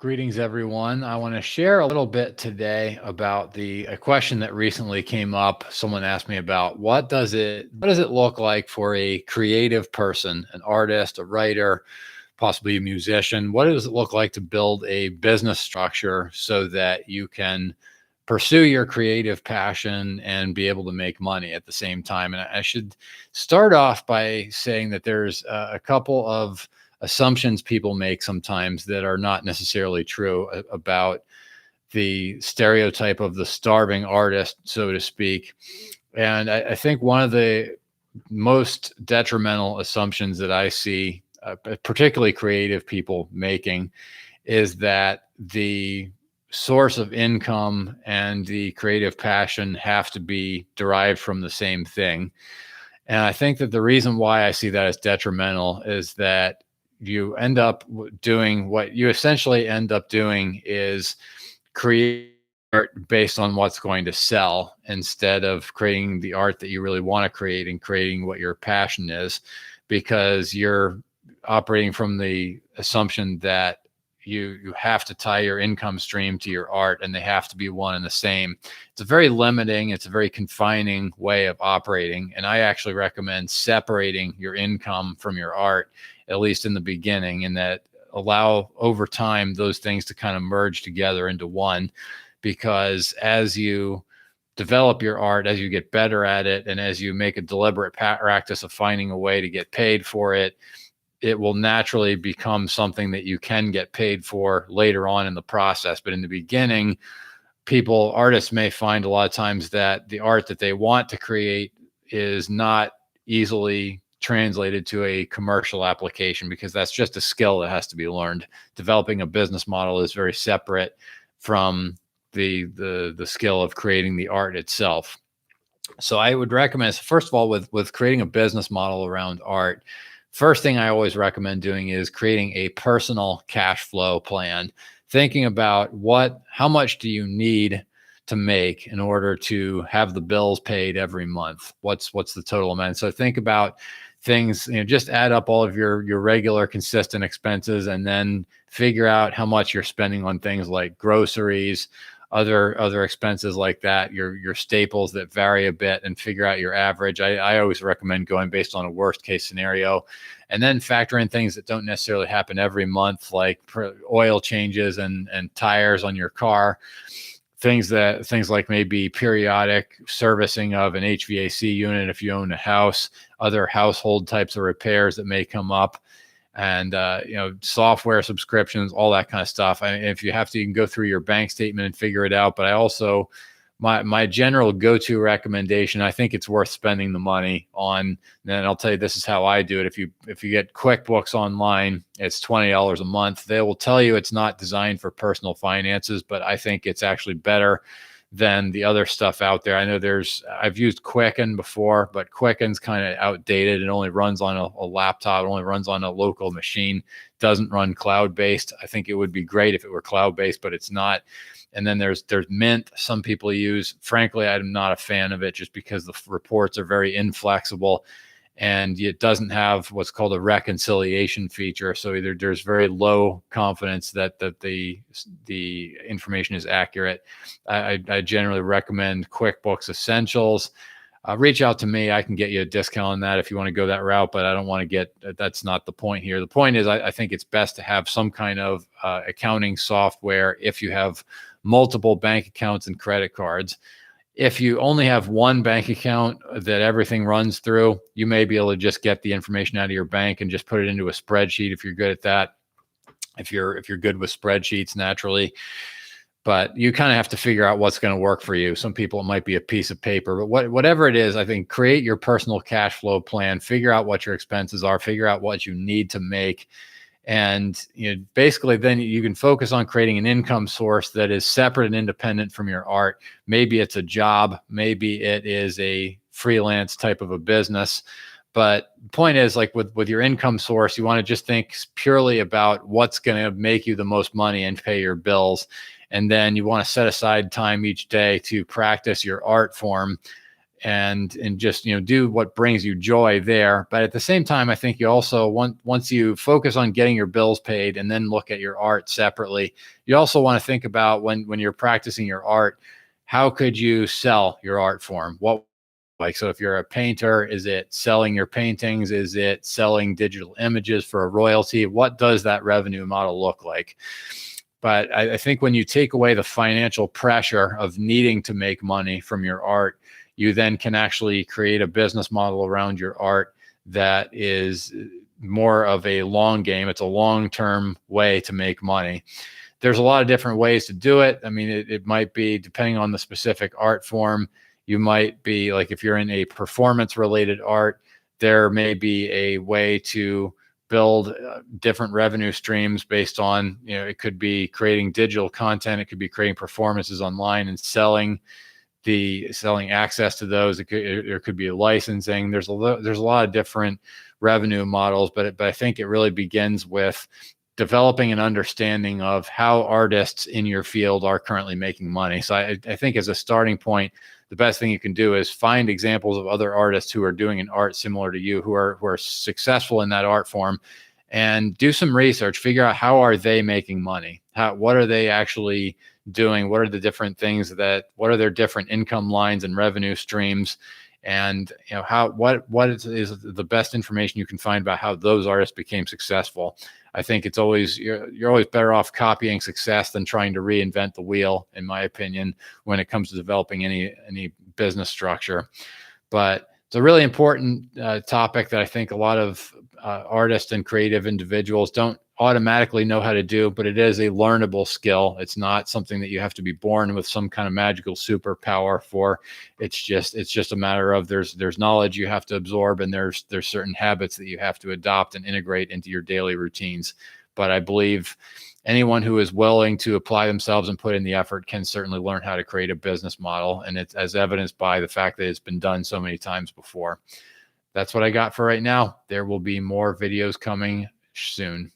Greetings, everyone. I want to share a little bit today about a question that recently came up. Someone asked me about what does it look like for a creative person, an artist, a writer, possibly a musician? What does it look like to build a business structure so that you can pursue your creative passion and be able to make money at the same time? And I should start off by saying that there's a couple of assumptions people make sometimes that are not necessarily true about the stereotype of the starving artist, so to speak. And I think one of the most detrimental assumptions that I see, particularly creative people making, is that the source of income and the creative passion have to be derived from the same thing. And I think that the reason why I see that as detrimental is that you end up doing what you essentially end up doing is create art based on what's going to sell instead of creating the art that you really want to create and creating what your passion is, because you're operating from the assumption that you have to tie your income stream to your art and they have to be one and the same. It's a very limiting, it's a very confining way of operating. And I actually recommend separating your income from your art, at least in the beginning, and that allow over time those things to kind of merge together into one. Because as you develop your art, as you get better at it, and as you make a deliberate practice of finding a way to get paid for it, it will naturally become something that you can get paid for later on in the process. But in the beginning, artists may find a lot of times that the art that they want to create is not easily translated to a commercial application, because that's just a skill that has to be learned. Developing a business model is very separate from the skill of creating the art itself. So I would recommend, first of all, with creating a business model around art, first thing I always recommend doing is creating a personal cash flow plan, thinking about how much do you need to make in order to have the bills paid every month? What's the total amount? So think about things, just add up all of your regular consistent expenses and then figure out how much you're spending on things like groceries, other expenses like that, your staples that vary a bit, and figure out your average. I always recommend going based on a worst case scenario, and then factor in things that don't necessarily happen every month, like oil changes and tires on your car, things like maybe periodic servicing of an HVAC unit if you own a house, other household types of repairs that may come up, and software subscriptions, all that kind of stuff. I mean, if you have to, you can go through your bank statement and figure it out. But I also, my general go-to recommendation, I think it's worth spending the money on. And I'll tell you, this is how I do it. If you get QuickBooks online, it's $20 a month. They will tell you it's not designed for personal finances, but I think it's actually better than the other stuff out there. I know I've used Quicken before, but Quicken's kind of outdated. It only runs on a laptop. It only runs on a local machine. Doesn't run cloud-based. I think it would be great if it were cloud-based, but it's not. And then there's Mint. Some people use. Frankly, I'm not a fan of it just because the reports are very inflexible, and it doesn't have what's called a reconciliation feature. So either there's very low confidence that the information is accurate. I generally recommend QuickBooks Essentials. Reach out to me. I can get you a discount on that if you want to go that route, but I don't want to that's not the point here. The point is I think it's best to have some kind of accounting software if you have multiple bank accounts and credit cards. If you only have one bank account that everything runs through, you may be able to just get the information out of your bank and just put it into a spreadsheet if you're good at that. If you're good with spreadsheets naturally, but you kind of have to figure out what's going to work for you. Some people, it might be a piece of paper, but whatever it is, I think create your personal cash flow plan, figure out what your expenses are, figure out what you need to make. And basically then you can focus on creating an income source that is separate and independent from your art. Maybe it's a job, maybe it is a freelance type of a business. But the point is, like with your income source, you want to just think purely about what's going to make you the most money and pay your bills. And then you want to set aside time each day to practice your art form and just, do what brings you joy there. But at the same time, I think you also once you focus on getting your bills paid and then look at your art separately, you also want to think about when you're practicing your art, how could you sell your art form? So if you're a painter, is it selling your paintings? Is it selling digital images for a royalty? What does that revenue model look like? But I think when you take away the financial pressure of needing to make money from your art, you then can actually create a business model around your art that is more of a long game. It's a long-term way to make money. There's a lot of different ways to do it. I mean, it might be depending on the specific art form. You might be like, if you're in a performance related art, there may be a way to build different revenue streams based on, it could be creating digital content. It could be creating performances online and selling access to those. There could be licensing. There's a lot of different revenue models, but I think it really begins with developing an understanding of how artists in your field are currently making money. So I think as a starting point, the best thing you can do is find examples of other artists who are doing an art similar to you, who are successful in that art form, and do some research. Figure out, how are they making money? What are they actually doing? What are the different things what are their different income lines and revenue streams? And what is the best information you can find about how those artists became successful? I think it's always, you're always better off copying success than trying to reinvent the wheel, in my opinion, when it comes to developing any business structure. But it's a really important topic that I think a lot of artists and creative individuals don't automatically know how to do, but it is a learnable skill. It's not something that you have to be born with some kind of magical superpower for. It's just a matter of there's knowledge you have to absorb, and there's certain habits that you have to adopt and integrate into your daily routines. But I believe anyone who is willing to apply themselves and put in the effort can certainly learn how to create a business model. And it's as evidenced by the fact that it's been done so many times before. That's what I got for right now. There will be more videos coming soon.